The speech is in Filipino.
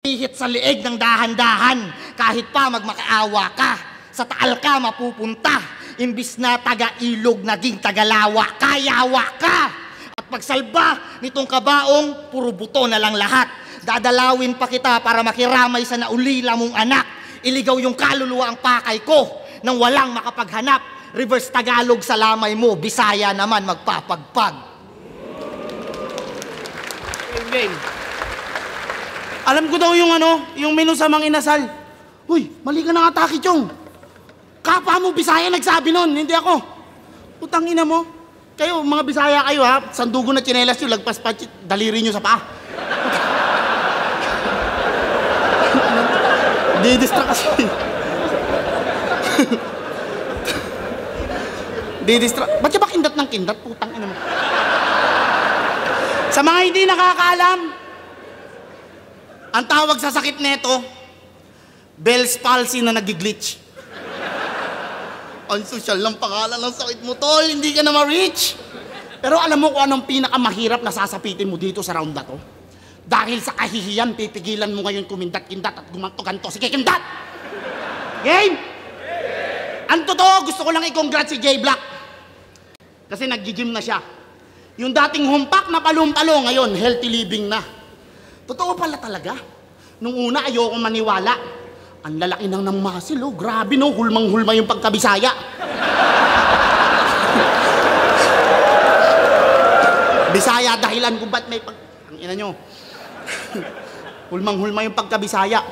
Pihit sa liig ng dahan-dahan, kahit pa magmakaawa ka, sa taal ka mapupunta, imbis na taga-ilog naging tagalawa ka, yawa ka. At pagsalba nitong kabaong, puro buto na lang lahat. Dadalawin pa kita para makiramay sa naulila mong anak. Iligaw yung kaluluwa ang pakay ko, nang walang makapaghanap. Reverse Tagalog sa lamay mo, Bisaya naman magpapagpag. Amen. Alam ko daw yung menu sa Mang Inasal. Uy, mali ka na nga, Taki Chong. Kapwa mo Bisaya nagsabi nun, hindi ako. Utang ina mo. Kayo, mga Bisaya kayo ha, sandugo na tsinelas nyo, lagpas pa daliri nyo sa paa. Didistra kasi. Didistra. Ba't siya ba kindat ng kindat? Putang ina mo. Sa mga hindi nakakaalam, ang tawag sa sakit neto, Bell's palsy na nag-glitch. Ang social ng pangalan ng sakit mo, tol. Hindi ka na ma-reach. Pero alam mo kung anong pinakamahirap na sasapitin mo dito sa round na to? Dahil sa kahihiyan, pipigilan mo ngayon kumindat-kindat at gumanto-ganto. Sige, kindat! Game! Ang totoo, gusto ko lang i-congrats si J Black. Kasi nag-gym na siya. Yung dating humpak na palong-palo, ngayon, healthy living na. Totoo pala talaga. Nung una, ayoko maniwala. Ang lalaki nang ng muscle, oh. Grabe, no? Hulmang-hulma yung pagkabisaya. Bisaya dahilan kung ba't may pag... Ang ina nyo. Hulmang-hulma yung pagkabisaya.